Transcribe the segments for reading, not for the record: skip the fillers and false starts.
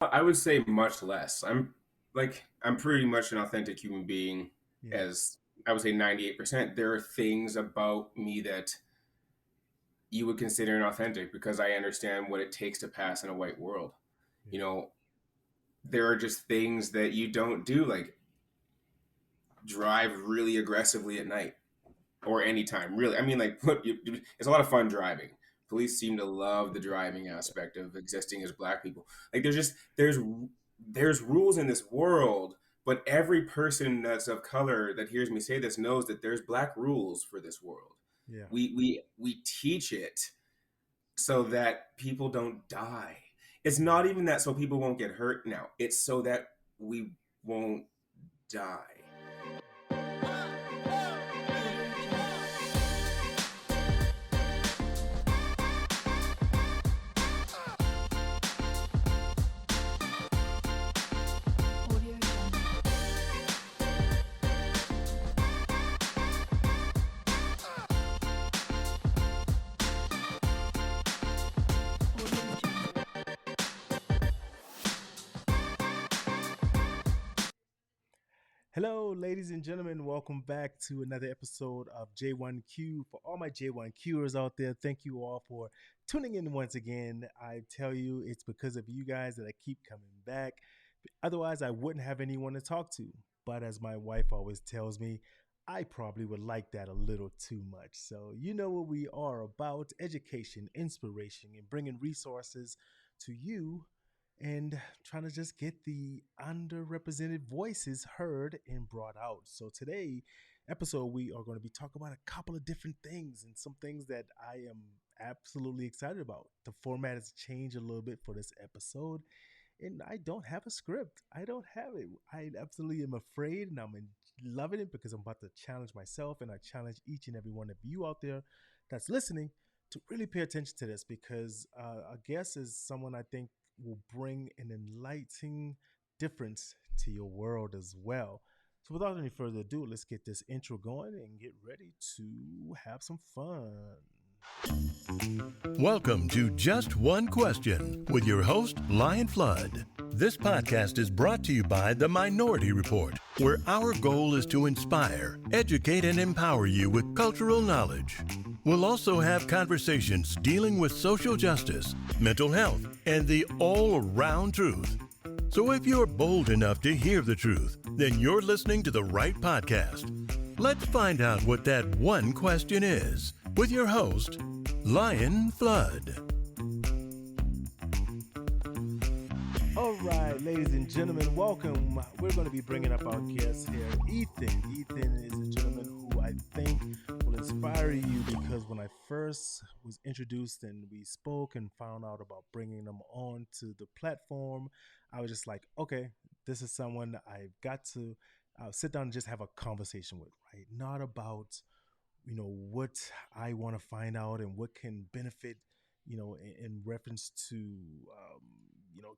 I would say much less. I'm pretty much an authentic human being, Yeah, as I would say 98%. There are things about me that you would consider inauthentic because I understand what it takes to pass in a white world. yeah, You know, there are just things that you don't do, like drive really aggressively at night or anytime, really. I mean, like, it's a lot of fun driving. Police seem to love the driving aspect of existing as black people. Like, there's rules in this world, but every person that's of color that hears me say this knows that there's black rules for this world. yeah. We teach it so that people don't die. It's not even that so people won't get hurt now. It's so that we won't die. Audio Jungle. Audio Jungle. Audio Jungle. Hello, ladies and gentlemen. Welcome back to another episode of J1Q. For all my J1Qers out there, thank you all for tuning in once again. I tell you, it's because of you guys that I keep coming back. Otherwise, I wouldn't have anyone to talk to. But as my wife always tells me, I probably would like that a little too much. So, you know what we are about: education, inspiration, and bringing resources to you and trying to just get the underrepresented voices heard and brought out. So today episode we are going to be talking about a couple of different things and some things that I am absolutely excited about. The format has changed a little bit for this episode and I don't have a script. I don't have it. I absolutely am afraid and loving it because I'm about to challenge myself and I challenge each and every one of you out there that's listening to really pay attention to this because a guest is someone I think will bring an enlightening difference to your world as well. So without any further ado, let's get this intro going and get ready to have some fun. Welcome to Just One Question with your host, Lion Flood. This podcast is brought to you by The Minority Report, where our goal is to inspire, educate, and empower you with cultural knowledge. We'll also have conversations dealing with social justice, mental health, and the all-around truth. So if you're bold enough to hear the truth, then you're listening to the right podcast. Let's find out what that one question is with your host, Lion Flood. All right, ladies and gentlemen, welcome. We're going to be bringing up our guest here, Ethan. Ethan is a gentleman who I think will inspire you because when I first was introduced and we spoke and found out about bringing them on to the platform, I was just like, okay, this is someone I've got to sit down and just have a conversation with, right? Not about what I want to find out and what can benefit in reference to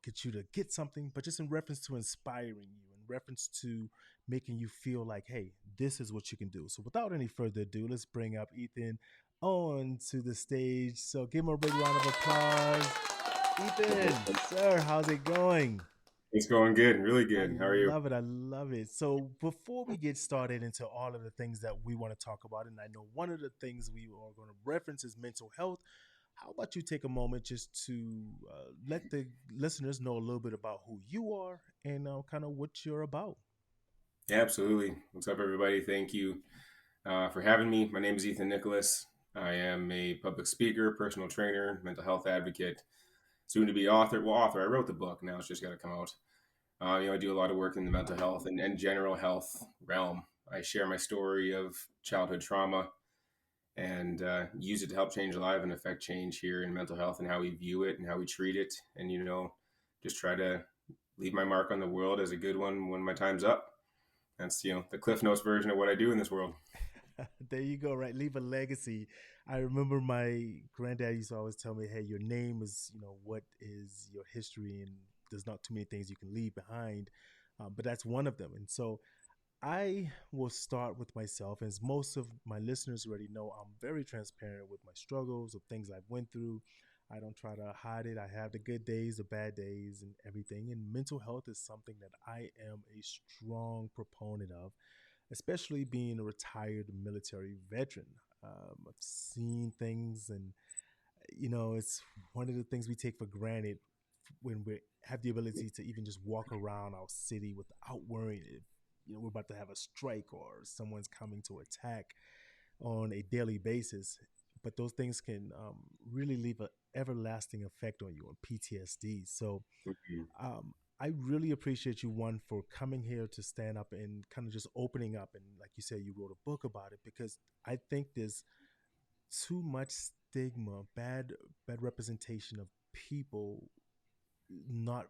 get you to get something, but just in reference to inspiring you, in reference to making you feel like, hey, this is what you can do. So without any further ado, let's bring up Ethan on to the stage. So give him a big round of applause. Ethan, sir, how's it going? It's going good, really I good. How are you? love it. I love it. So before we get started into all of the things that we want to talk about, and I know one of the things we are going to reference is mental health. How about you take a moment just to let the listeners know a little bit about who you are and kind of what you're about? Yeah, absolutely. What's up, everybody? Thank you for having me. My name is Ethan Nicholas. I am a public speaker, personal trainer, mental health advocate, soon to be author. Well, author. I wrote the book. Now it's just got to come out. I do a lot of work in the mental health and general health realm. I share my story of childhood trauma and use it to help change lives and affect change here in mental health and how we view it and how we treat it. And, just try to leave my mark on the world as a good one when my time's up. That's, the Cliff Notes version of what I do in this world. There you go, right? Leave a legacy. I remember my granddad used to always tell me, hey, your name is, what is your history, and there's not too many things you can leave behind. But that's one of them. And so I will start with myself. As most of my listeners already know, I'm very transparent with my struggles, of things I've went through. I don't try to hide it. I have the good days, the bad days, and everything. And mental health is something that I am a strong proponent of, especially being a retired military veteran. I've seen things, and it's one of the things we take for granted when we have the ability to even just walk around our city without worrying if we're about to have a strike or someone's coming to attack on a daily basis. But those things can really leave an everlasting effect on you, on PTSD. So Mhm. I really appreciate you, one, for coming here to stand up and kind of just opening up. And like you said, you wrote a book about it, because I think there's too much stigma, bad representation of people not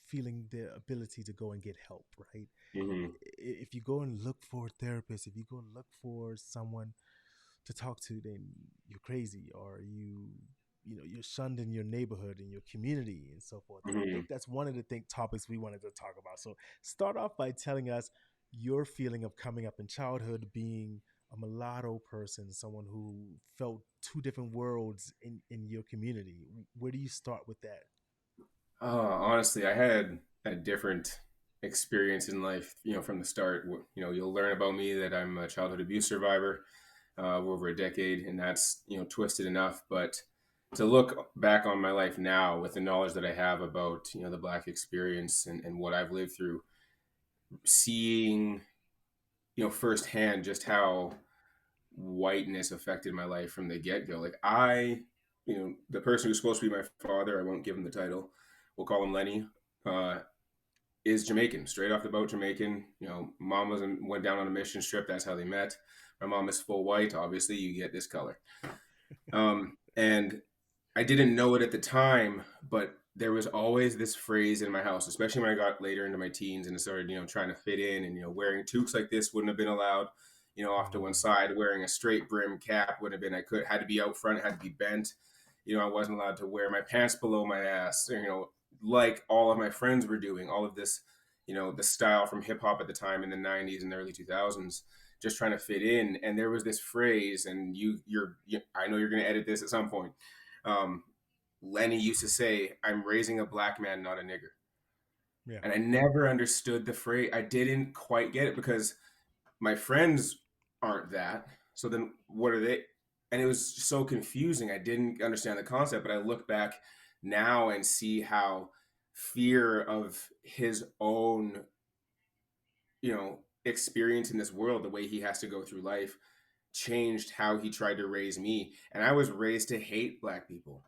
feeling their ability to go and get help, right? Mhm. If you go and look for a therapist, if you go and look for someone to talk to, then you're crazy, or you're shunned in your neighborhood, in your community, and so forth. And I think Mhm. that's one of the topics we wanted to talk about. So start off by telling us your feeling of coming up in childhood, being a mulatto person, someone who felt two different worlds in your community. Where do you start with that? Honestly, I had a different experience in life, from the start. You'll learn about me that I'm a childhood abuse survivor over a decade, and that's, twisted enough. But to look back on my life now with the knowledge that I have about, the Black experience and what I've lived through, seeing, firsthand just how whiteness affected my life from the get go. Like the person who's supposed to be my father, I won't give him the title. We'll call him Lenny. Uh, is Jamaican, straight off the boat Jamaican. Mom went down on a mission trip. That's how they met. My mom is full white. Obviously, you get this color. And I didn't know it at the time, but there was always this phrase in my house, especially when I got later into my teens and started, trying to fit in, and wearing toques like this wouldn't have been allowed. Off to one Mm, side, wearing a straight brim cap would have been. Had to be out front, had to be bent. I wasn't allowed to wear my pants below my ass. Like all of my friends were doing. All of this, the style from hip hop at the time in the '90s and the early 2000s, just trying to fit in. And there was this phrase, and I know you're going to edit this at some point. Um, Lenny used to say, "I'm raising a black man, not a nigger." yeah. And I never understood the phrase. I didn't quite get it because my friends aren't that. So then what are they? And it was so confusing. I didn't understand the concept, but I look back now and see how fear of his own, experience in this world, the way he has to go through life, changed how he tried to raise me. And I was raised to hate black people.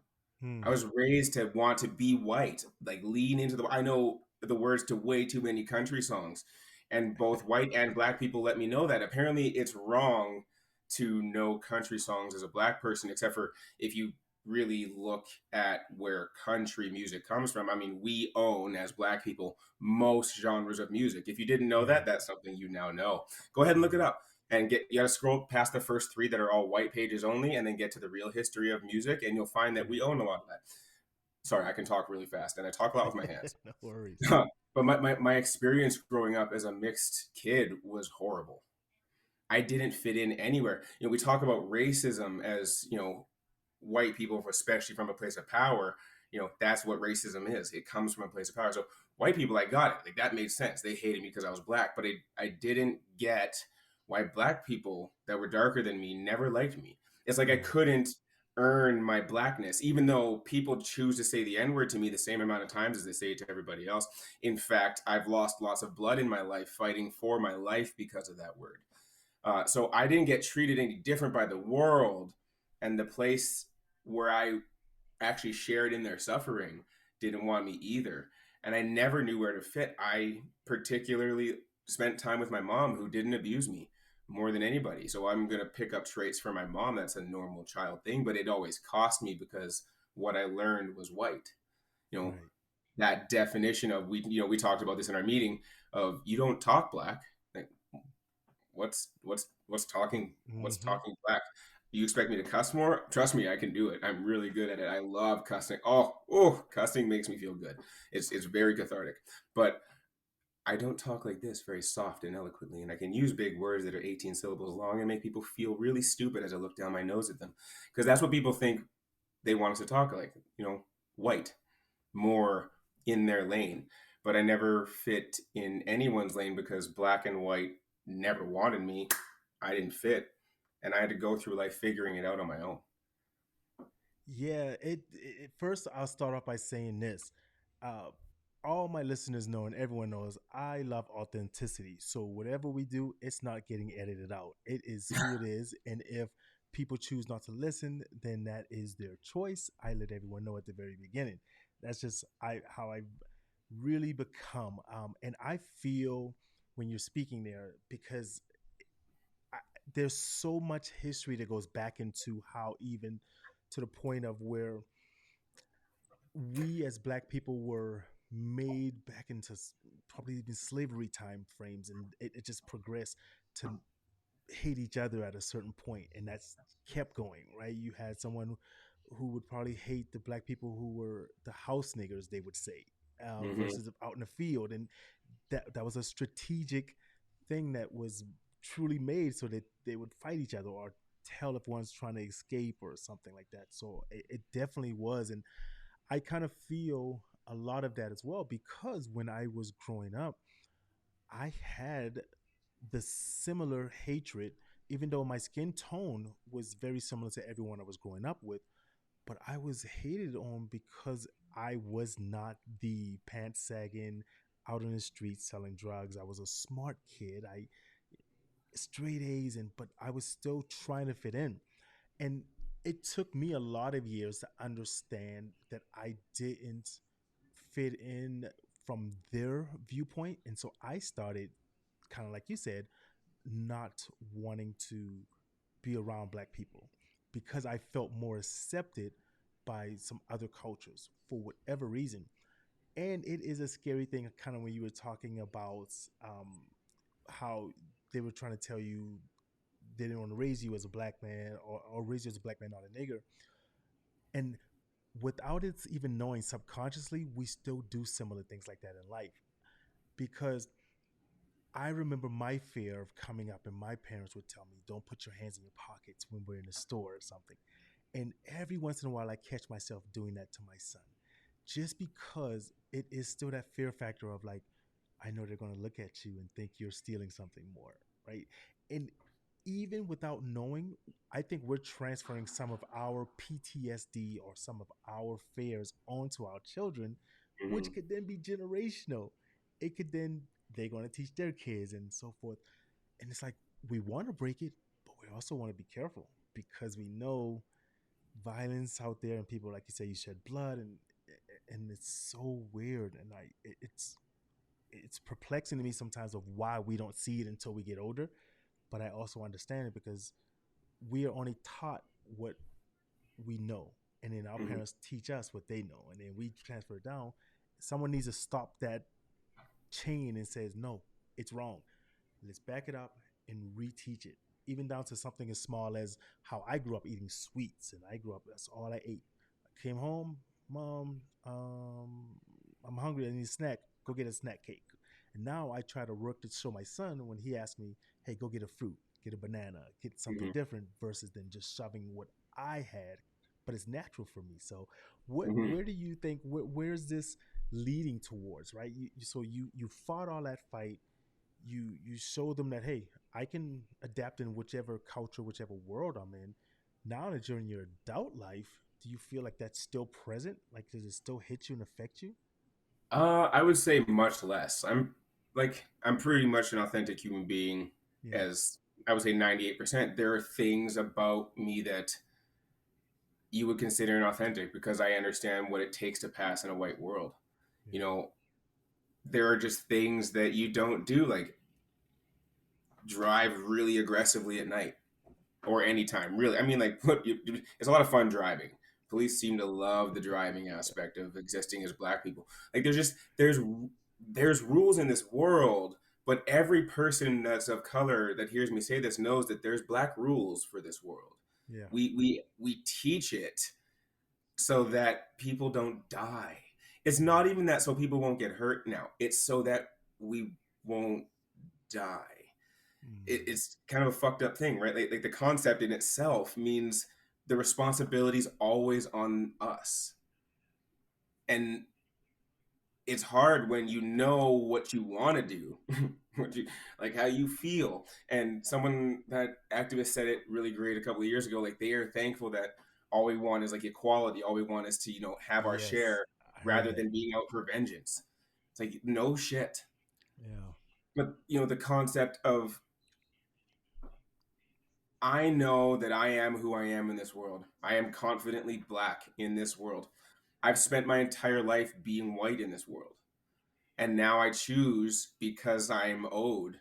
I Hmm. was raised to want to be white, like lean into I know the words to way too many country songs. And both white and black people let me know that. Apparently, it's wrong to know country songs as a black person, except for if you really look at where country music comes from. I mean, we own, as black people, most genres of music. If you didn't know Yeah. that, that's something you now know. Go ahead and look it Hmm. up and you got to scroll past the first three that are all white pages only, and then get to the real history of music, and you'll find that we Yeah. own a lot of that. Sorry, I can talk really fast, and I talk a lot with my hands. No worries. But my experience growing up as a mixed kid was horrible. I didn't fit in anywhere. We talk about racism as, white people, especially from a place of power. That's what racism is. It comes from a place of power. So white people, I got it. Like, that made sense. They hated me because I was black, but I didn't get why black people that were darker than me never liked me. It's like I Yeah. couldn't earn my blackness, even though people choose to say the N word to me the same amount of times as they say it to everybody else. In fact, I've lost lots of blood in my life fighting for my life because of that word. So I didn't get treated any different by the world, and the place where I actually shared in their suffering didn't want me either. And I never knew where to fit. I particularly spent time with my mom, who didn't abuse me more than anybody. So I'm going to pick up traits from my mom. That's a normal child thing, but it always cost me because what I learned was white. You know, Right. that definition of we talked about this in our meeting of you don't talk black. Like, what's Hmm. talking black? You expect me to cuss more? Trust me, I can do it. I'm really good at it. I love cussing. Cussing makes me feel good. It's very cathartic. But I don't talk like this, very soft and eloquently, and I can use big words that are 18 syllables long and make people feel really stupid as I look down my nose at them, because that's what people think they want us to talk like, white, more in their lane. But I never fit in anyone's lane because black and white never wanted me. I didn't fit. And I had to go through life figuring it out on my own. Yeah, first I'll start off by saying this. Uh, all my listeners know and everyone knows I love authenticity. So whatever we do, it's not getting edited out. It is who it is. And if people choose not to listen, then that is their choice. I let everyone know at the very beginning. That's just how I really become. And I feel when you're speaking there because I, there's so much history that goes back into how even to the point of where we as black people were made back into probably even slavery time frames, and it just progressed to hate each other at a certain point, and that's kept going. Right, you had someone who would probably hate the black people who were the house niggers, they would say, Mm-hmm. versus out in the field, and that was a strategic thing that was truly made so that they would fight each other or tell if one's trying to escape or something like that. So it definitely was, and I kind of feel a lot of that as well because when I was growing up, I had the similar hatred, even though my skin tone was very similar to everyone I was growing up with. But I was hated on because I was not the pants sagging out in the streets selling drugs. I was a smart kid. I straight A's, and but I was still trying to fit in. And it took me a lot of years to understand that I didn't fit in from their viewpoint. And so I started, kind of like you said, not wanting to be around black people because I felt more accepted by some other cultures for whatever reason. And it is a scary thing, kind of when you were talking about how they were trying to tell you they didn't want to raise you as a black man or raise you as a black man, not a nigger. And without it even knowing subconsciously, we still do similar things like that in life. Because I remember my fear of coming up, and my parents would tell me, don't put your hands in your pockets when we're in the store or something. And every once in a while, I catch myself doing that to my son, just because it is still that fear factor of like, I know they're going to look at you and think you're stealing something more, right? And even without knowing, I think we're transferring some of our PTSD or some of our fears onto our children, Mm-hmm. which could then be generational. It could then, they're going to teach their kids and so forth. And it's like, we want to break it, but we also want to be careful because we know violence out there and people, like you say, you shed blood, and it's so weird. And it's perplexing to me sometimes of why we don't see it until we get older, but I also understand it because we are only taught what we know, and then our Mm-hmm. parents teach us what they know, and then we transfer it down. Someone needs to stop that chain and says, no, it's wrong. Let's back it up and reteach it, even down to something as small as how I grew up eating sweets, and I grew up, that's all I ate. I came home, mom, I'm hungry, I need a snack, go get a snack cake. And now I try to work to show my son when he asks me, hey, go get a fruit, get a banana, get something Mm-hmm. different versus than just shoving what I had, but it's natural for me. So what, Mm-hmm. where do you think, where's this leading towards, right? So you fought all that fight, you show them that, hey, I can adapt in whichever culture, whichever world I'm in. Now that you're in your adult life, do you feel like that's still present? Like, does it still hit you and affect you? I would say much less. I'm pretty much an authentic human being, Yeah. as I would say 98%. There are things about me that you would consider inauthentic because I understand what it takes to pass in a white world. You Yeah. know, there are just things that you don't do, like drive really aggressively at night or anytime, really. I mean, like, it's a lot of fun driving. Police seem to love the driving aspect of existing as black people. Like, there's rules in this world, but every person that's of color that hears me say this knows that there's black rules for this world. Yeah. We teach it so that people don't die. It's not even that so people won't get hurt now. It's so that we won't die. Mm. It's kind of a fucked up thing, right? Like the concept in itself means the responsibility's always on us. And it's hard when you know what you want to do, what you like, how you feel. And someone, that activist, said it really great a couple of years ago. Like, they are thankful that all we want is like equality. All we want is to, have our Yes, share I heard rather that. than being out for vengeance. It's like, no shit. Yeah. But the concept of, I know that I am who I am in this world. I am confidently black in this world. I've spent my entire life being white in this world. And now I choose, because I'm owed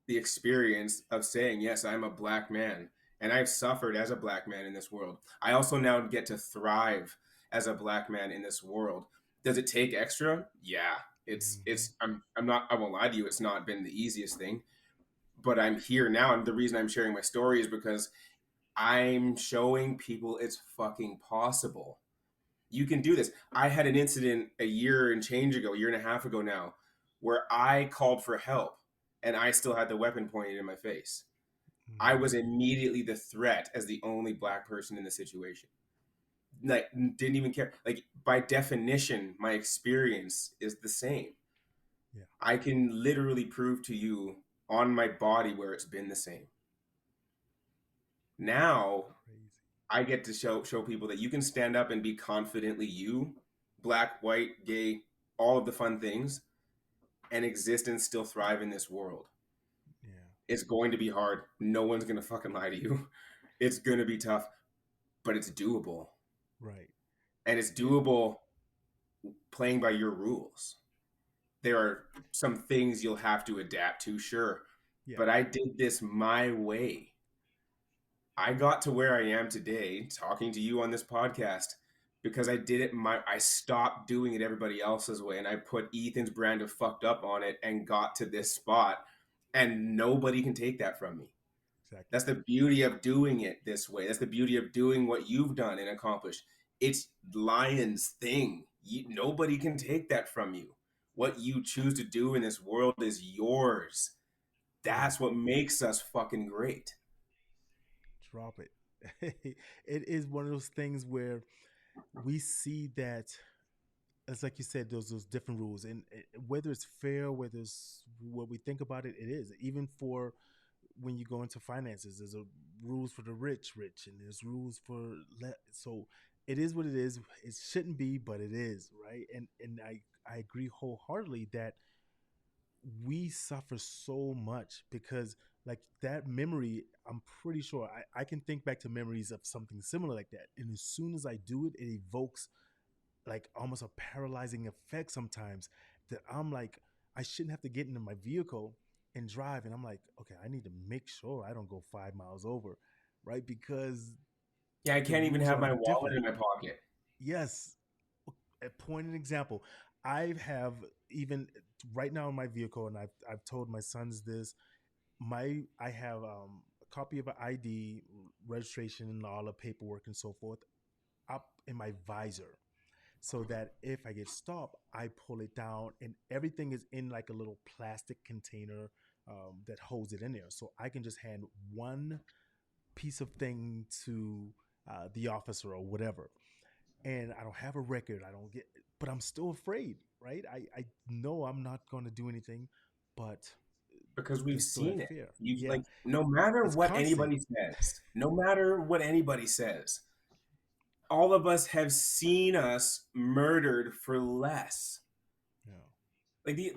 the experience of saying, yes, I'm a black man. And I've suffered as a black man in this world. I also now get to thrive as a black man in this world. Does it take extra? Yeah. Hmm. I'm not, I won't lie to you, it's not been the easiest thing. But I'm here now. And the reason I'm sharing my story is because I'm showing people it's fucking possible. You can do this. I had an incident a year and change ago, a year and a half ago now, where I called for help and I still had the weapon pointed in my face. I Hmm. was immediately the threat as the only black person in the situation. Like, didn't even care. Like, by definition, my experience is the same. Yeah. I can literally prove to you on my body where it's been the same. Now Crazy. I get to show people that you can stand up and be confidently you, black, white, gay, all of the fun things, and exist and still thrive in this world. Yeah. It's going to be hard. No one's gonna fucking lie to you. It's gonna be tough, but it's doable. Right. And it's And doable playing by your rules. There are some things you'll have to adapt to, sure. yeah. But I did this my way. I got to where I am today talking to you on this podcast because I did it I stopped doing it everybody else's way, and I put Ethan's brand of fucked up on it and got to this spot, and nobody can take that from me. Exactly. That's the beauty of doing it this way. That's the beauty of doing what you've done and accomplished. It's Lion's thing. Nobody can take that from you. What you choose to do in this world is yours. Yeah. That's what makes us fucking great. Drop it. It is one of those things where we see that, it's like you said, those different rules, and whether it's fair, whether it's what we think about it, it is. Even for when you go into finances, there's a rules for the rich, and there's rules for so it is what it is. It shouldn't be, but it is, right? And I agree wholeheartedly that we suffer so much because, like, that memory, I'm pretty sure I can think back to memories of something similar like that, and as soon as I do it, it evokes like almost a paralyzing effect sometimes, that I'm like, I shouldn't have to get into my vehicle and drive. And I'm like, okay, I need to make sure I don't go 5 miles over, right? Because Yeah, I the can't even rules have are my wallet different. in my pocket. Yes. A point an example. I have, even right now in my vehicle, and I've told my sons this, I have a copy of an ID, registration, and all the paperwork and so forth up in my visor, so that if I get stopped, I pull it down and everything is in like a little plastic container that holds it in there. So I can just hand one piece of thing to the officer or whatever. And I don't have a record. I don't get, but I'm still afraid, right? I know I'm not going to do anything, but Because we've there's still that seen it. fear. You've Yeah. like, no matter It's what constant. anybody says, no matter what anybody says, all of us have seen us murdered for less. Yeah.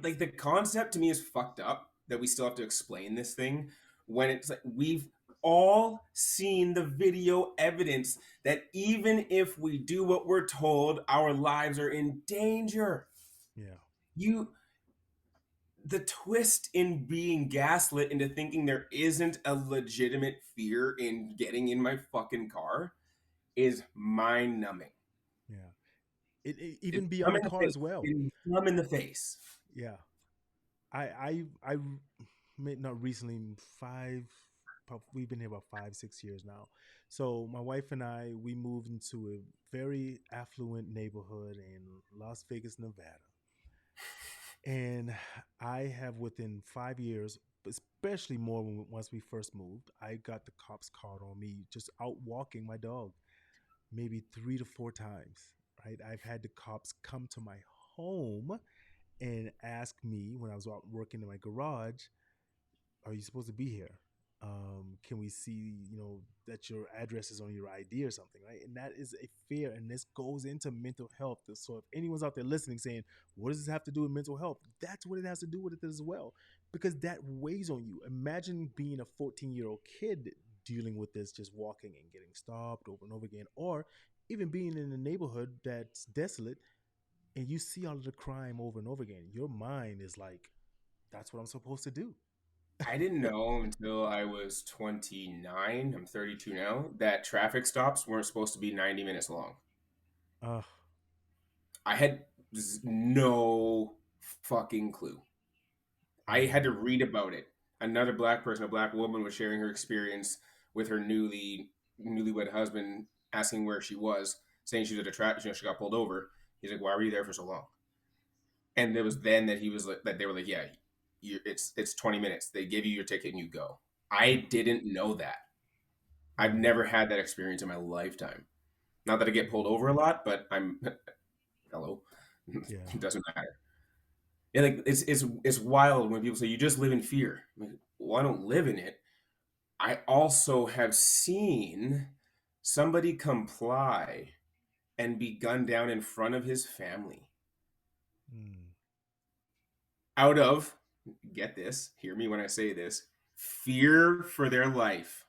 Like the concept to me is fucked up that we still have to explain this thing when it's like we've all seen the video evidence that even if we do what we're told, our lives are in danger. Yeah. You The twist in being gaslit into thinking there isn't a legitimate fear in getting in my fucking car is mind numbing. Yeah. Even It's beyond come the in the car face. as well. It's come in the face. Yeah. I made, not recently, we've been here about 5 6 years now. So my wife and we moved into a very affluent neighborhood in Las Vegas, Nevada, and I have, within 5 years, especially more once we first moved. I got the cops called on me just out walking my dog, maybe 3 to 4 times. Right, I've had the cops come to my home and ask me when I was out working in my garage, "Are you supposed to be here? Can we see, that your address is on your ID or something?" Right, and that is a fear, and this goes into mental health. So if anyone's out there listening, saying, "What does this have to do with mental health?" That's what it has to do with it as well, because that weighs on you. Imagine being a 14-year-old kid dealing with this, just walking and getting stopped over and over again, or even being in a neighborhood that's desolate and you see all of the crime over and over again. Your mind is like, "That's what I'm supposed to do." I didn't know until I was 29, I'm 32 now, that traffic stops weren't supposed to be 90 minutes long. Uh, I had no fucking clue. I had to read about it. Another black person, a black woman, was sharing her experience with her newlywed husband, asking where she was, saying she was at a traffic, she got pulled over. He's like, "Why were you there for so long?" And it was then that he was like, that they were like, "Yeah, it's 20 minutes. They give you your ticket and you go." I didn't know that. I've never had that experience in my lifetime. Not that I get pulled over a lot, but I'm hello. yeah. It doesn't matter. Yeah, like it's wild when people say you just live in fear. I'm like, well, I don't live in it. I also have seen somebody comply and be gunned down in front of his family Mm. out of, get this, hear me when I say this, fear for their life.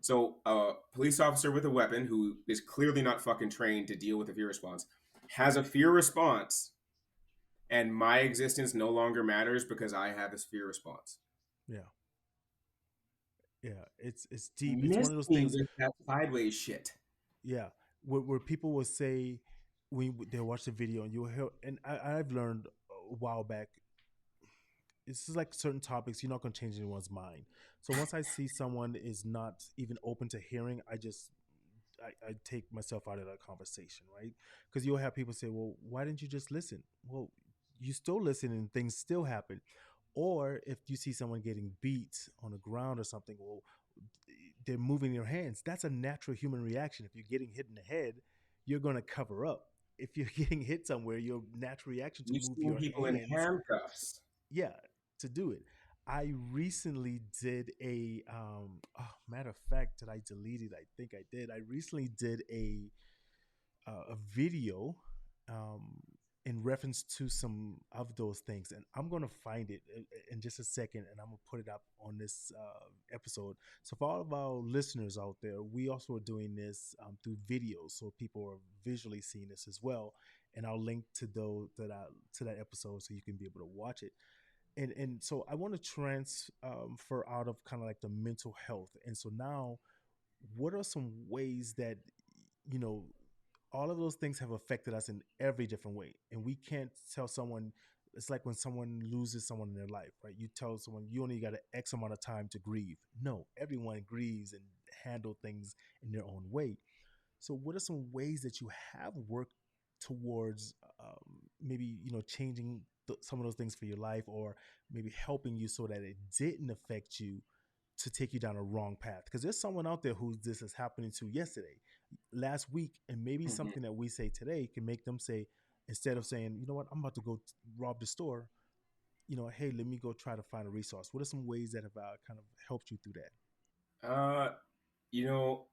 So a police officer with a weapon who is clearly not fucking trained to deal with a fear response has a fear response, and my existence no longer matters because I have this fear response. Yeah. Yeah. It's deep. It's one Miss of those me things. with that sideways shit. Yeah, where people will say when they watch the video and you'll hear, and I've learned a while back, it's just like certain topics you're not going to change anyone's mind. So once I see someone is not even open to hearing, I take myself out of that conversation, right? Because you'll have people say, "Well, why didn't you just listen?" Well, you still listen and things still happen. Or if you see someone getting beat on the ground or something, well, they're moving their hands. That's a natural human reaction. If you're getting hit in the head, you're going to cover up. If you're getting hit somewhere, your natural reaction to You've move seen your people in hands, handcuffs. yeah, to do it. I recently did matter of fact, did I delete it? I think I did. I recently did a video um, in reference to some of those things, and I'm gonna find it in just a second, and I'm gonna put it up on this episode. So for all of our listeners out there, we also are doing this through videos, so people are visually seeing this as well. And I'll link to those to that episode so you can be able to watch it. And so I want to transfer out of kind of like the mental health. And so now, what are some ways that you know all of those things have affected us in every different way, and we can't tell someone. It's like when someone loses someone in their life, right? You tell someone you only got an X amount of time to grieve. No, everyone grieves and handle things in their own way. So what are some ways that you have worked towards maybe changing some of those things for your life, or maybe helping you so that it didn't affect you to take you down a wrong path? Because there's someone out there who this is happening to yesterday, last week, and maybe Mhm. something that we say today can make them say, instead of saying, "You know what, I'm about to go rob the store," "Hey, let me go try to find a resource." What are some ways that have kind of helped you through that? Uh, you know,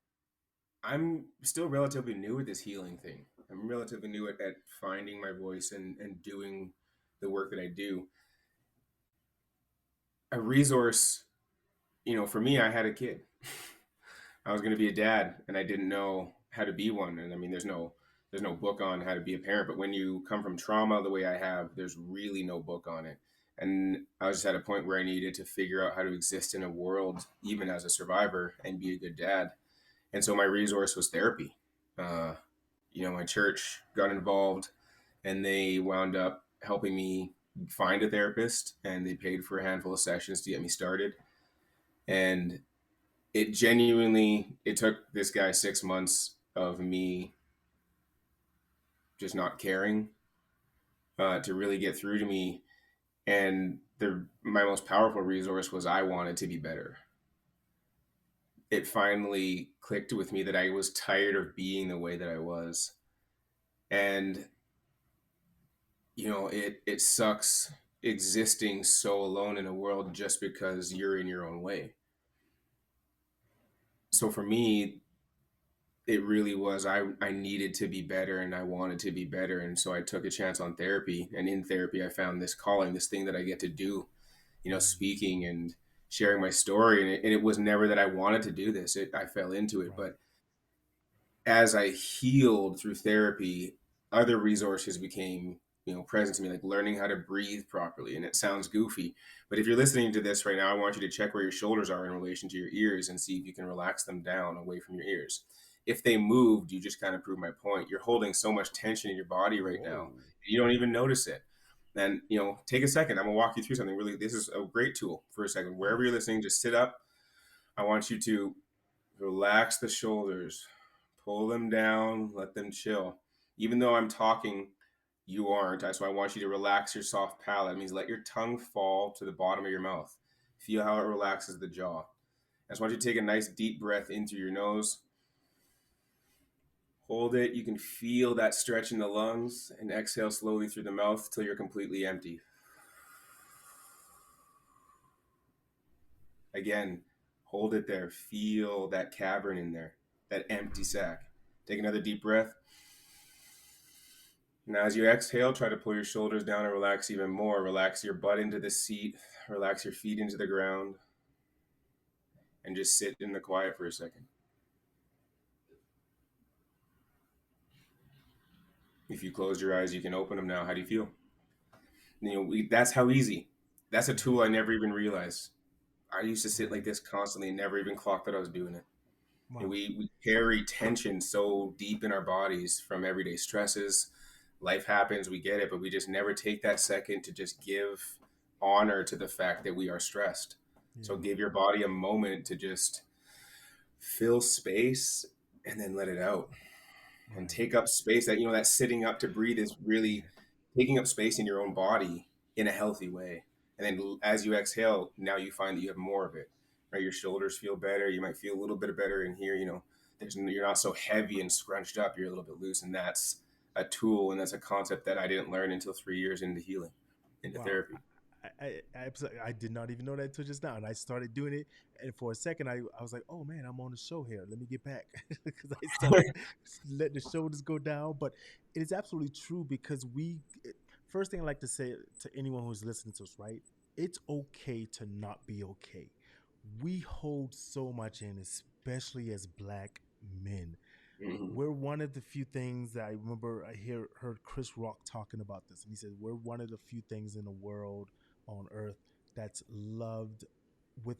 I'm still relatively new at this healing thing. I'm relatively new at finding my voice and doing the work that I do. A resource, for me, I had a kid. I was going to be a dad, and I didn't know how to be one. And I mean, there's no book on how to be a parent. But when you come from trauma the way I have, there's really no book on it. And I was just at a point where I needed to figure out how to exist in a world, even as a survivor, and be a good dad. And so my resource was therapy. Uh, my church got involved, and they wound up helping me find a therapist, and they paid for a handful of sessions to get me started. And it took this guy 6 months of me just not caring to really get through to me. And my most powerful resource was I wanted to be better. It finally clicked with me that I was tired of being the way that I was. And it sucks existing so alone in a world just because you're in your own way. So for me, it really was I needed to be better and I wanted to be better. And so I took a chance on therapy. And in therapy, I found this calling, this thing that I get to do, speaking and sharing my story. And it was never that I wanted to do this. I fell into it. Right. But as I healed through therapy, other resources became, present to me, like learning how to breathe properly. And it sounds goofy, but if you're listening to this right now, I want you to check where your shoulders are in relation to your ears and see if you can relax them down away from your ears. If they moved, you just kind of proved my point. You're holding so much tension in your body right now, you don't even notice it. Then, take a second. I'm gonna walk you through something really. This is a great tool for a second. Wherever you're listening, just sit up. I want you to relax the shoulders, pull them down, let them chill. Even though I'm talking, you aren't. So I want you to relax your soft palate. It means let your tongue fall to the bottom of your mouth. Feel how it relaxes the jaw. I just want you to take a nice deep breath in through your nose. Hold it. You can feel that stretch in the lungs, and exhale slowly through the mouth till you're completely empty. Again, hold it there. Feel that cavern in there, that empty sac. Take another deep breath. Now, as you exhale, try to pull your shoulders down and relax even more. Relax your butt into the seat. Relax your feet into the ground. And just sit in the quiet for a second. If you close your eyes, you can open them now. How do you feel? That's how easy. That's a tool I never even realized. I used to sit like this constantly and never even clocked that I was doing it. Wow. And we carry tension so deep in our bodies from everyday stresses. Life happens, we get it, but we just never take that second to just give honor to the fact that we are stressed. Yeah. So give your body a moment to just fill space and then let it out. And Right. take up space. That sitting up to breathe is really taking up space in your own body in a healthy way. And then as you exhale, now you find that you have more of it, right? Your shoulders feel better. You might feel a little bit better in here. You're not so heavy and scrunched up. You're a little bit loose. And that's a tool. And that's a concept that I didn't learn until 3 years into healing, into Wow. therapy. I did not even know that until just now, and I started doing it. And for a second, I was like, "Oh man, I'm on the show here. Let me get back," because I started letting the shoulders go down. But it is absolutely true because first thing I like to say to anyone who's listening to us, right? It's okay to not be okay. We hold so much in, especially as Black men. Mm-hmm. We're one of the few things that I remember heard Chris Rock talking about this, and he said we're one of the few things in the world on earth that's loved with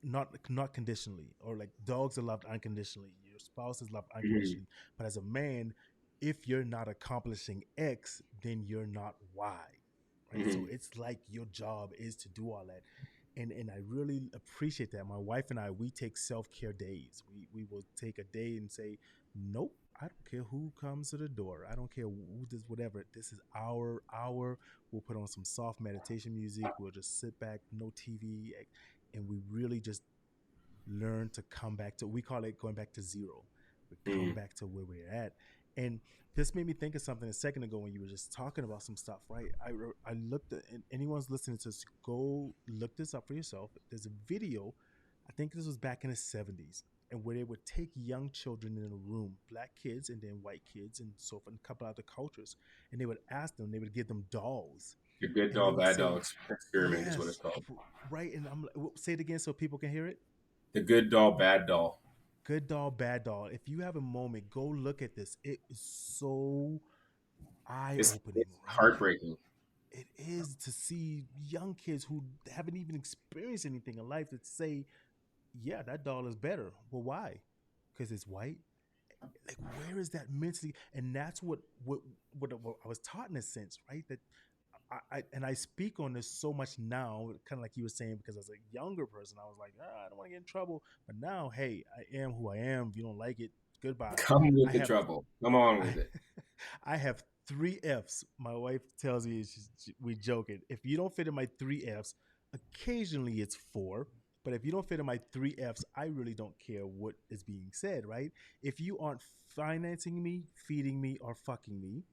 not conditionally, or like dogs are loved unconditionally, your spouse is loved unconditionally, but as a man, if you're not accomplishing X, then you're not Y, right? So Mm-hmm. it's like your job is to do all that. And I really appreciate that. My wife and I, we take self-care days. We will take a day and say, nope, I don't care who comes to the door. I don't care who does whatever. This is our hour. We'll put on some soft meditation music. We'll just sit back, no TV, and we really just learn to come back to, we call it going back to zero. We come Mm-hmm. back to where we're at. And this made me think of something a second ago when you were just talking about some stuff, right? I looked at, and anyone's listening to this, go look this up for yourself. There's a video, I think this was back in the 70s, and where they would take young children in a room, Black kids and then white kids and so forth, and a couple other cultures, and they would ask them, they would give them dolls, The good and they doll, would bad say, doll experiment is what it's yes, called. right. And say it again so people can hear it. The good doll, bad doll. Good doll, bad doll. If you have a moment, go look at this. It is so eye opening, It's right? heartbreaking. It is to see young kids who haven't even experienced anything in life that say, yeah, that doll is better. Well, why? Because it's white. Like, where is that mentally? And that's what I was taught in a sense, right? That I speak on this so much now, kind of like you were saying, because as a younger person, I was like, I don't want to get in trouble. But now, hey, I am who I am. If you don't like it, goodbye. Come with I the have trouble. Come on I, with it. I have three F's. My wife tells me we joking. If you don't fit in my three F's, occasionally it's four. But if you don't fit in my three F's, I really don't care what is being said, right? If you aren't financing me, feeding me, or fucking me,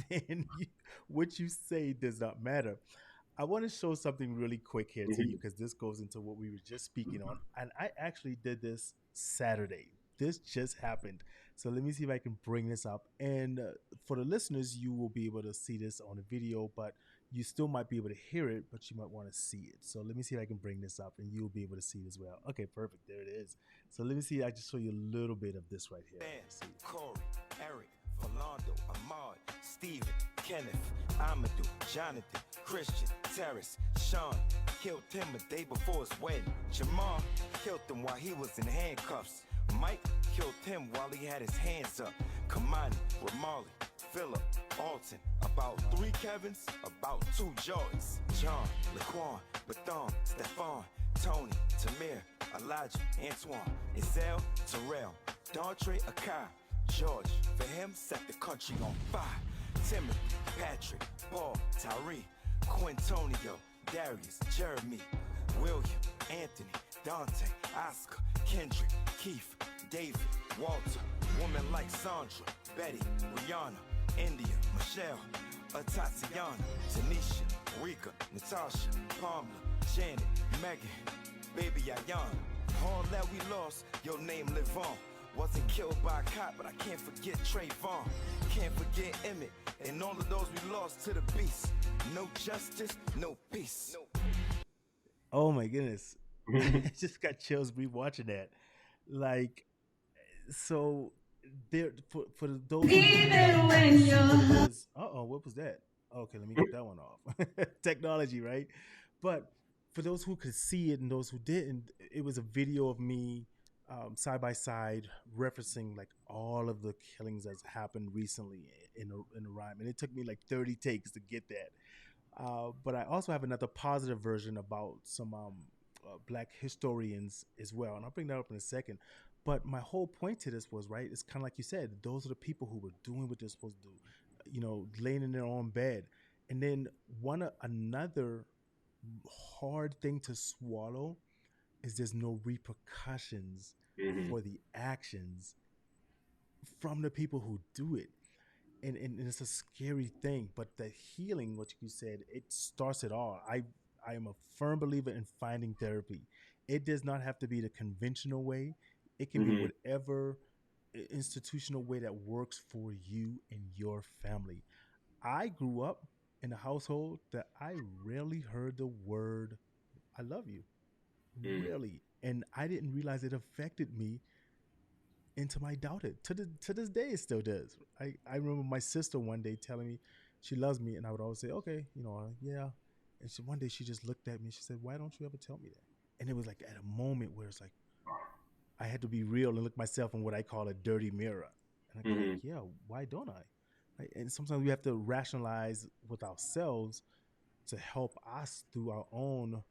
then what you say does not matter. I want to show something really quick here to you Mhm. because this goes into what we were just speaking on. And I actually did this Saturday. This just happened. So let me see if I can bring this up. And for the listeners, you will be able to see this on the video, but you still might be able to hear it, but you might want to see it. So let me see if I can bring this up and you'll be able to see it as well. Okay, perfect. There it is. So let me see. I just show you a little bit of this right here. Let's see. Corey, Eric, Philando, Ahmad, Steven, Kenneth, Amadou, Jonathan, Christian, Terrace, Sean, killed him a day before his wedding. Jamal killed him while he was in handcuffs. Mike killed him while he had his hands up. Kamani, Ramali, Philip, Alton, about 3 Kevins, about 2 Joys. John, Laquan, Bathon, Stefan, Tony, Tamir, Elijah, Antoine, Isel, Terrell, Dontre, Akai, George, for him, set the country on fire. Timothy, Patrick, Paul, Tyree, Quintonio, Darius, Jeremy, William, Anthony, Dante, Oscar, Kendrick, Keith, David, Walter, women like Sandra, Betty, Rihanna, India, Michelle, Tatiana, Tanisha, Rika, Natasha, Pamela, Janet, Megan, baby Ayana. All that we lost, your name live on. Wasn't killed by a cop, but I can't forget Trayvon. Can't forget Emmett, and all of those we lost to the beast. No justice, no peace. Oh my goodness. I just got chills rewatching that. Like, so there for those what was that? Okay, let me get that one off. Technology, right? But for those who could see it and those who didn't, it was a video of me side by side referencing like all of the killings that's happened recently in a rhyme, and it took me like 30 takes to get that. But I also have another positive version about some black historians as well, and I'll bring that up in a second. But my whole point to this was, right, it's kind of like you said, those are the people who were doing what they're supposed to do, laying in their own bed. And then another hard thing to swallow is there's no repercussions Mhm. for the actions from the people who do it. And it's a scary thing, but the healing, what you said, it starts it all. I am a firm believer in finding therapy. It does not have to be the conventional way. It can be Mhm. whatever institutional way that works for you and your family. I grew up in a household that I rarely heard the word "I love you," Mm. really, and I didn't realize it affected me into my adulthood. To this day, it still does. I remember my sister one day telling me she loves me, and I would always say, "Okay, yeah." And one day she just looked at me. She said, "Why don't you ever tell me that?" And it was like at a moment where it's like I had to be real and look myself in what I call a dirty mirror, and I go like, Mhm. "Yeah, why don't I?" Right? And sometimes we have to rationalize with ourselves to help us through our own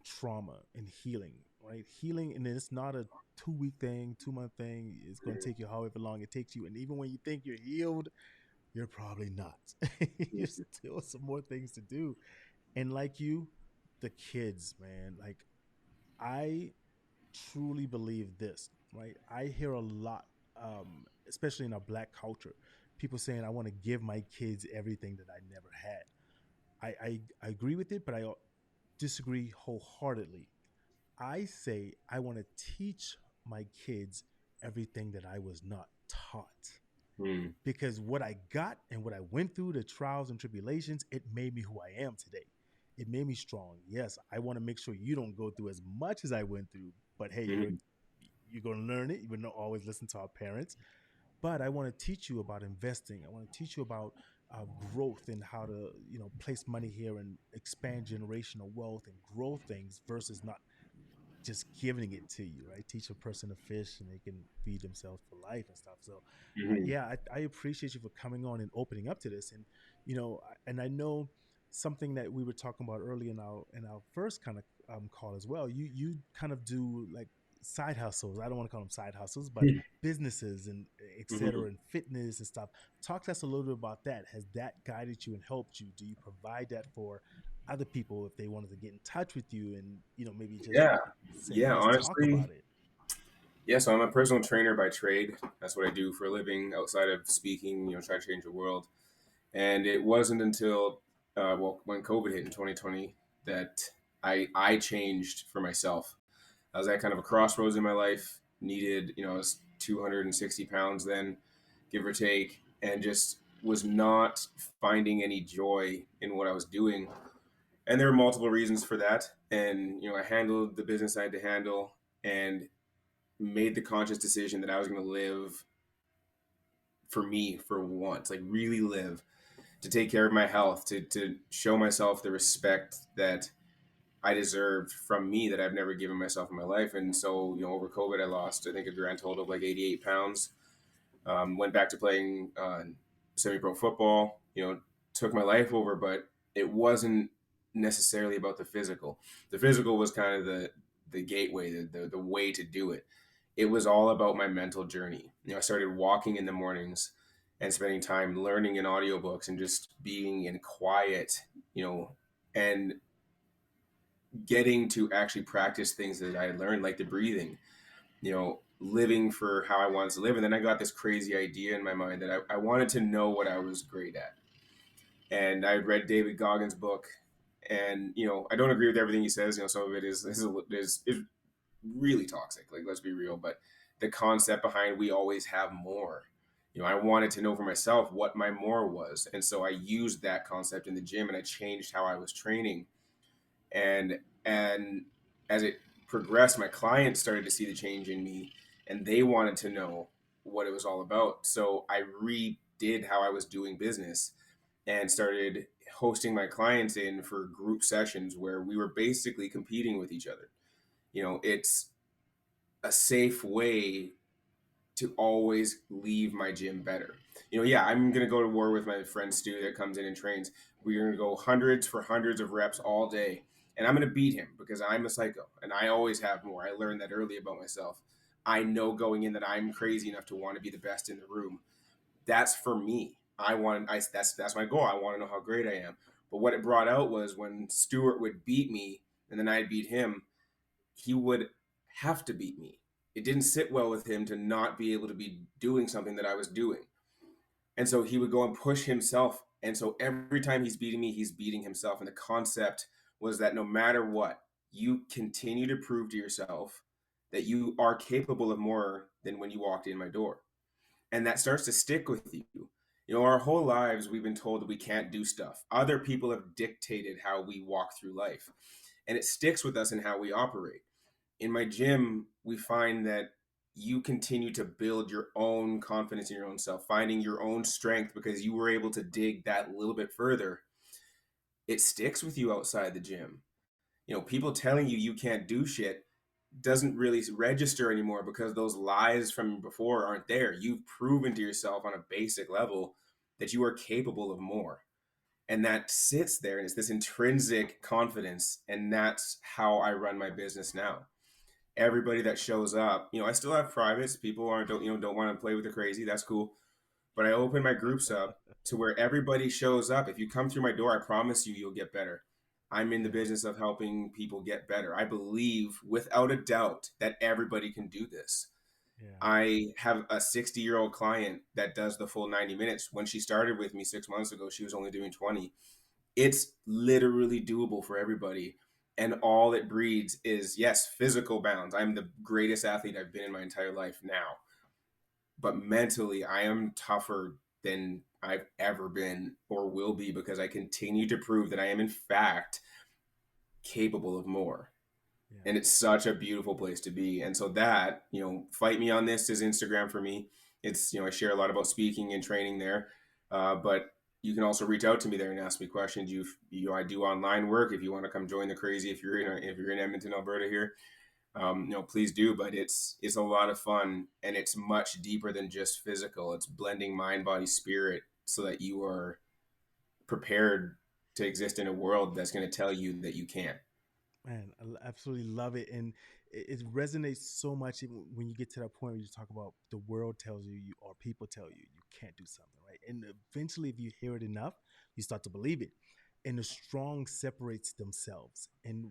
trauma and healing, right? Healing, and it's not a 2 week thing, 2 month thing. It's going to take you however long it takes you. And even when you think you're healed, you're probably not. There's still some more things to do. And like you, the kids, man, like I truly believe this, right? I hear a lot, especially in our black culture, people saying, I want to give my kids everything that I never had. I agree with it, but I disagree wholeheartedly. I say I want to teach my kids everything that I was not taught. Mm. Because what I got and what I went through, the trials and tribulations, it made me who I am today. It made me strong. Yes, I want to make sure you don't go through as much as I went through, but hey, Mhm. you're going to learn it. You're going to always listen to our parents. But I want to teach you about investing. I want to teach you about growth and how to, place money here and expand generational wealth and grow things versus not just giving it to you, right? Teach a person to fish and they can feed themselves for life and stuff. So, Mhm. yeah, I appreciate you for coming on and opening up to this. And and I know something that we were talking about earlier in our first kind of call as well. You kind of do like side hustles. I don't want to call them side hustles, but businesses and et Mhm. cetera, and fitness and stuff. Talk to us a little bit about that. Has that guided you and helped you? Do you provide that for other people if they wanted to get in touch with you and, maybe just Yeah. say, Yeah. let's talk Honestly, about it? yeah. So I'm a personal trainer by trade. That's what I do for a living outside of speaking, try to change the world. And it wasn't until, when COVID hit in 2020 that I changed for myself. I was at kind of a crossroads in my life, needed, I was 260 pounds then, give or take, and just was not finding any joy in what I was doing. And there were multiple reasons for that. And, I handled the business I had to handle and made the conscious decision that I was going to live for me for once, like really live, to take care of my health, to show myself the respect that I deserved from me that I've never given myself in my life. And so, over COVID, I lost, I think, a grand total of like 88 pounds. Went back to playing semi pro football, took my life over, but it wasn't necessarily about the physical. The physical was kind of the gateway, the way to do it. It was all about my mental journey. I started walking in the mornings and spending time learning in audiobooks and just being in quiet, and getting to actually practice things that I had learned, like the breathing, living for how I wanted to live. And then I got this crazy idea in my mind that I wanted to know what I was great at. And I read David Goggins' book, and I don't agree with everything he says. Some of it is really toxic. Like, let's be real. But the concept behind we always have more. I wanted to know for myself what my more was, and so I used that concept in the gym, and I changed how I was training. And as it progressed, my clients started to see the change in me, and they wanted to know what it was all about. So I redid how I was doing business and started hosting my clients in for group sessions where we were basically competing with each other. It's a safe way to always leave my gym better. Yeah, I'm going to go to war with my friend Stu that comes in and trains. We're going to go hundreds for hundreds of reps all day. And I'm going to beat him because I'm a psycho and I always have more. I learned that early about myself. I know going in that I'm crazy enough to want to be the best in the room. That's for me. That's my goal. I want to know how great I am. But what it brought out was when Stuart would beat me and then I'd beat him, he would have to beat me. It didn't sit well with him to not be able to be doing something that I was doing. And so he would go and push himself. And so every time he's beating me, he's beating himself. And the concept was that no matter what, you continue to prove to yourself that you are capable of more than when you walked in my door. And that starts to stick with you. Our whole lives, we've been told that we can't do stuff. Other people have dictated how we walk through life. And it sticks with us in how we operate. In my gym, we find that you continue to build your own confidence in your own self, finding your own strength because you were able to dig that little bit further. It sticks with you outside the gym. People telling you can't do shit doesn't really register anymore because those lies from before aren't there. You've proven to yourself on a basic level that you are capable of more. And that sits there and it's this intrinsic confidence. And that's how I run my business now. Everybody that shows up, I still have privates. People don't want to play with the crazy. That's cool. But I open my groups up to where everybody shows up. If you come through my door, I promise you'll get better. I'm in the Yeah. business of helping people get better. I believe without a doubt that everybody can do this. Yeah. I have a 60-year-old client that does the full 90 minutes. When she started with me 6 months ago, she was only doing 20. It's literally doable for everybody. And all it breeds is, yes, physical bounds. I'm the greatest athlete I've been in my entire life now. But mentally, I am tougher than I've ever been or will be because I continue to prove that I am, in fact, capable of more. Yeah. And it's such a beautiful place to be. And so that, Fight Me on This is Instagram for me. It's, I share a lot about speaking and training there. But you can also reach out to me there and ask me questions. I do online work. If you want to come join the crazy, if you're in Edmonton, Alberta here, please do. But it's a lot of fun and it's much deeper than just physical. It's blending mind, body, spirit so that you are prepared to exist in a world that's going to tell you that you can. Man, absolutely love it. And it resonates so much when you get to that point where you talk about the world tells you or people tell you you can't do something, right? And eventually, if you hear it enough, you start to believe it. And the strong separates themselves. And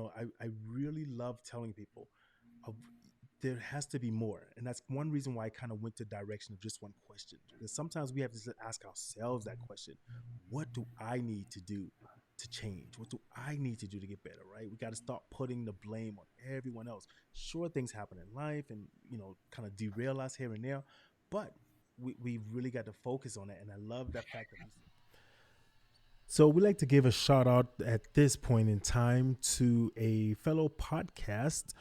I really love telling people of, there has to be more. And that's one reason why I kind of went the direction of just one question. Because sometimes we have to ask ourselves that question: what do I need to do to change? What do I need to do to get better, right? We got to start putting the blame on everyone else. Sure, things happen in life and, kind of derail us here and there, but we really got to focus on it. And I love that fact that so we like to give a shout out at this point in time to a fellow podcast.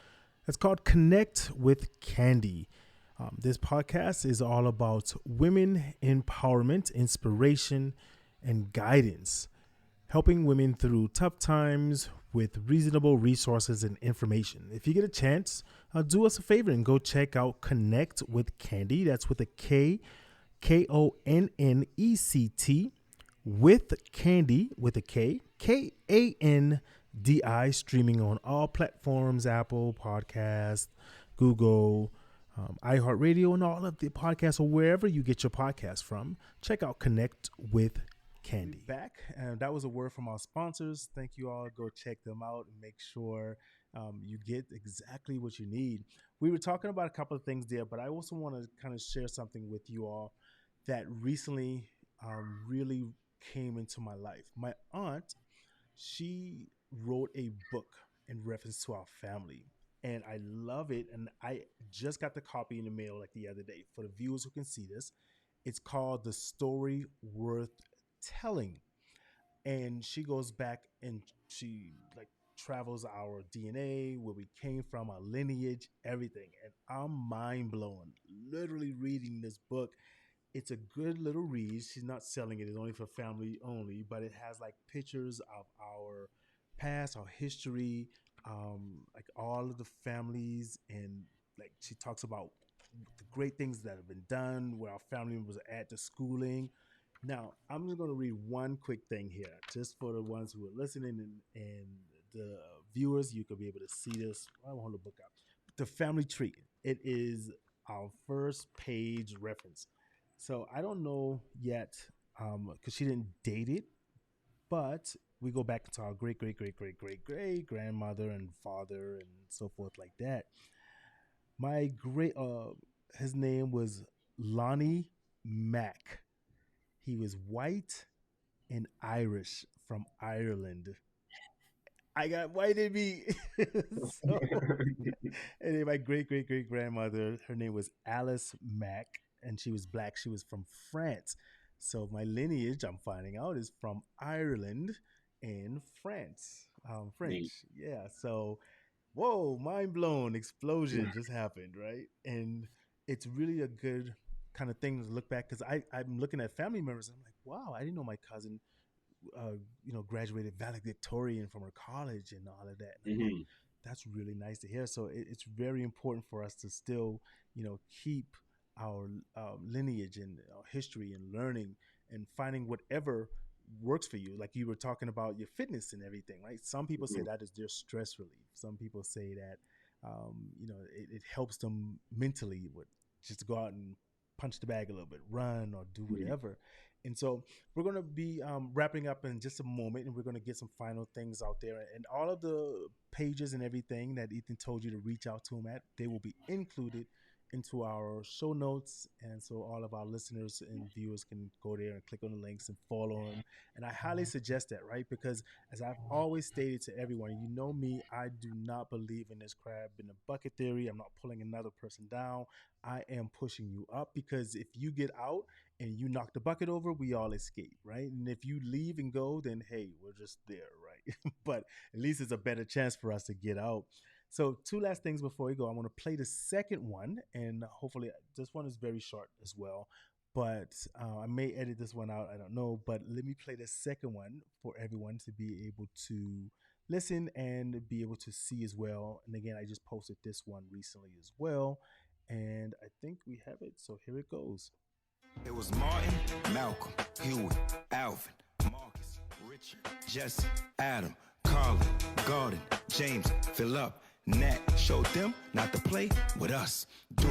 It's called Connect with Candy. This podcast is all about women empowerment, inspiration, and guidance, helping women through tough times with reasonable resources and information. If you get a chance, do us a favor and go check out Connect with Candy. That's with a K, Konnect, with Candy, with a K, Kandi, streaming on all platforms: Apple Podcast, Google, iHeartRadio, and all of the podcasts, or wherever you get your podcasts from. Check out Connect with Candy. Back, and that was a word from our sponsors. Thank you all. Go check them out and make sure you get exactly what you need. We were talking about a couple of things there, but I also want to kind of share something with you all that recently really came into my life. My aunt, she wrote a book in reference to our family, and I love it. And I just got the copy in the mail like the other day. For the viewers who can see this, it's called The Story Worth Telling. And she goes back and she travels our DNA, where we came from, our lineage, everything. And I'm mind blown literally reading this book. It's a good little read. She's not selling it. It's only for family only, but it has pictures of our past, our history, all of the families. And she talks about the great things that have been done, where our family members are at, the schooling. Now, I'm just going to read one quick thing here, just for the ones who are listening and the viewers. You could be able to see this. I won't hold the book up. The family tree. It is our first page reference. So I don't know yet, because she didn't date it, but we go back to our great grandmother and father and so forth like that. My his name was Lonnie Mack. He was white and Irish from Ireland. I got white in me. So, and then my great grandmother, her name was Alice Mack, and she was black. She was from France. So my lineage, I'm finding out, is from Ireland and France. French. Yeah. So, whoa, mind blown, explosion just happened, right? And it's really a good kind of thing to look back, because I'm looking at family members and I'm like, wow, I didn't know my cousin graduated valedictorian from her college and all of that. Mm-hmm. That's really nice to hear. So it's very important for us to still, keep our lineage and our history and learning and finding whatever works for you. Like you were talking about your fitness and everything, right? Some people say that is their stress relief. Some people say that, it helps them mentally with just to go out and punch the bag a little bit, run or do whatever. And so we're going to be wrapping up in just a moment, and we're going to get some final things out there. And all of the pages and everything that Ethan told you to reach out to him at, they will be included into our show notes. And so all of our listeners and viewers can go there and click on the links and follow him. And I highly suggest that, right? Because as I've always stated to everyone, you know me, I do not believe in this crab in the bucket theory. I'm not pulling another person down. I am pushing you up, because if you get out and you knock the bucket over, we all escape, right? And if you leave and go, then hey, we're just there, right? But at least it's a better chance for us to get out. So 2 last things before we go. I want to play the second one, and hopefully this one is very short as well, but I may edit this one out. I don't know, but let me play the second one for everyone to be able to listen and be able to see as well. And again, I just posted this one recently as well, and I think we have it. So here it goes. It was Martin, Malcolm, Hewitt, Alvin, Marcus, Richard, Jesse, Adam, Carlin, Gordon, James, Philip, Nat showed them not to play with us. Duke,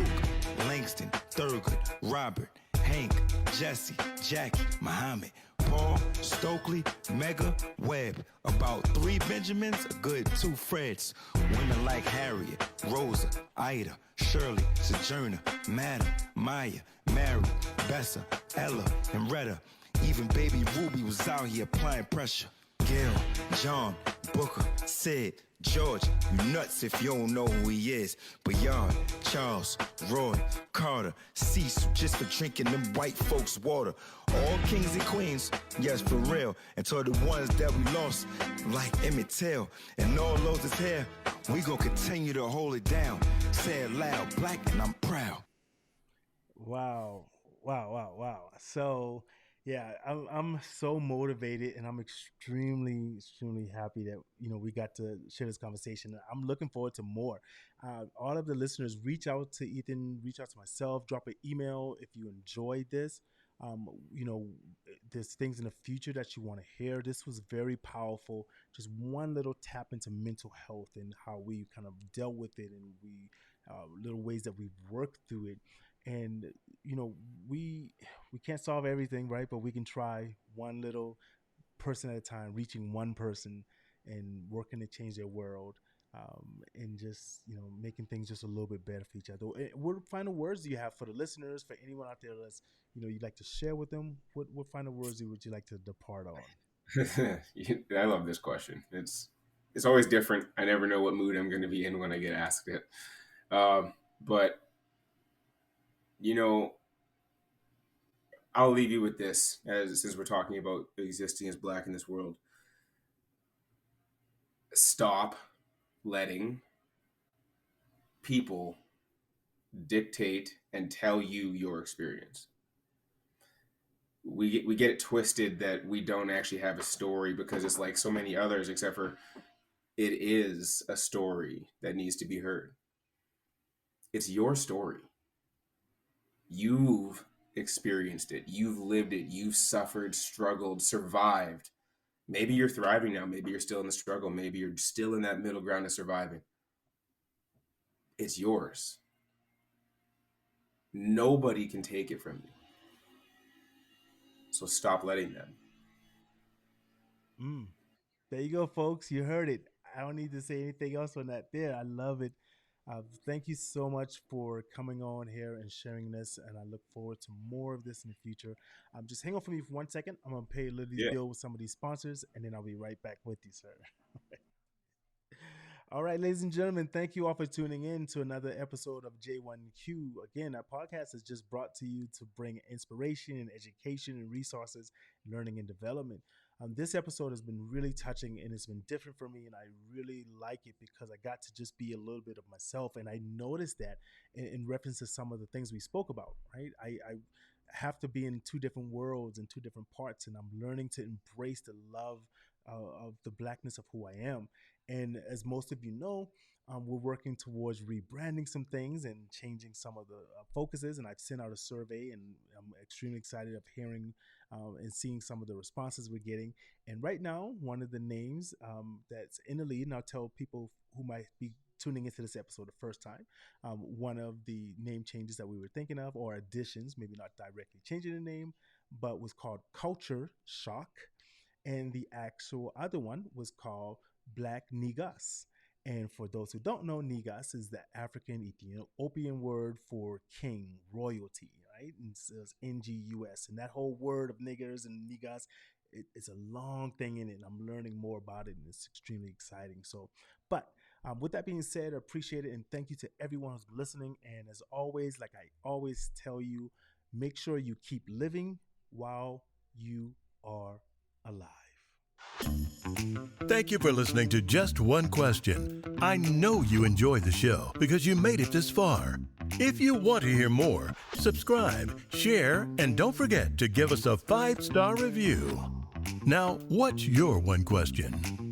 Langston, Thurgood, Robert, Hank, Jesse, Jackie, Muhammad, Paul, Stokely, Mega, Webb. About 3 Benjamins, a good 2 Freds. Women like Harriet, Rosa, Ida, Shirley, Sojourner, Madam, Maya, Mary, Bessa, Ella, and Retta. Even baby Ruby was out here applying pressure. Gil, John, Booker, Sid, George, you nuts if you don't know who he is. Bayard, Charles, Roy, Carter, Cecil, just for drinking them white folks' water. All kings and queens, yes, for real. And to the ones that we lost, like Emmett Till, and all those that's here, we gon' continue to hold it down. Say it loud, black, and I'm proud. Wow. Wow. So, yeah, I'm so motivated, and I'm extremely happy that, we got to share this conversation. I'm looking forward to more. All of the listeners, reach out to Ethan, reach out to myself, drop an email if you enjoyed this. There's things in the future that you want to hear. This was very powerful. Just one little tap into mental health and how we kind of dealt with it, and we little ways that we've worked through it. And we can't solve everything, right? But we can try one little person at a time, reaching one person and working to change their world, and just making things just a little bit better for each other. What final words do you have for the listeners, for anyone out there that's you'd like to share with them? What final words would you like to depart on? I love this question. It's always different. I never know what mood I'm going to be in when I get asked it. But I'll leave you with this, since we're talking about existing as Black in this world. Stop letting people dictate and tell you your experience. We get it twisted that we don't actually have a story, because it's like so many others, except for it is a story that needs to be heard. It's your story. You've experienced it. You've lived it. You've suffered, struggled, survived. Maybe you're thriving now. Maybe you're still in the struggle. Maybe you're still in that middle ground of surviving. It's yours. Nobody can take it from you. So stop letting them. There you go, folks. You heard it. I don't need to say anything else on that there. I love it. Thank you so much for coming on here and sharing this, and I look forward to more of this in the future. Just hang on for me for 1 second. I'm going to pay a little bill with some of these sponsors, and then I'll be right back with you, sir. All right, ladies and gentlemen, thank you all for tuning in to another episode of J1Q. Again, our podcast is just brought to you to bring inspiration and education and resources, learning and development. This episode has been really touching, and it's been different for me, and I really like it because I got to just be a little bit of myself. And I noticed that in reference to some of the things we spoke about, right? I have to be in 2 different worlds and 2 different parts, and I'm learning to embrace the love of the Blackness of who I am. And as most of you know, we're working towards rebranding some things and changing some of the focuses. And I've sent out a survey, and I'm extremely excited of hearing and seeing some of the responses we're getting. And right now, one of the names that's in the lead, and I'll tell people who might be tuning into this episode the first time, one of the name changes that we were thinking of, or additions, maybe not directly changing the name, but was called Culture Shock. And the actual other one was called Black Negus. And for those who don't know, Negus is the African Ethiopian word for king, royalty, right? And it says N-G-U-S. And that whole word of niggers and Negus, it's a long thing in it. And I'm learning more about it, and it's extremely exciting. So, but with that being said, I appreciate it. And thank you to everyone who's listening. And as always, like I always tell you, make sure you keep living while you are alive. Thank you for listening to Just One Question. I know you enjoyed the show because you made it this far. If you want to hear more, subscribe, share, and don't forget to give us a 5-star review. Now, what's your one question?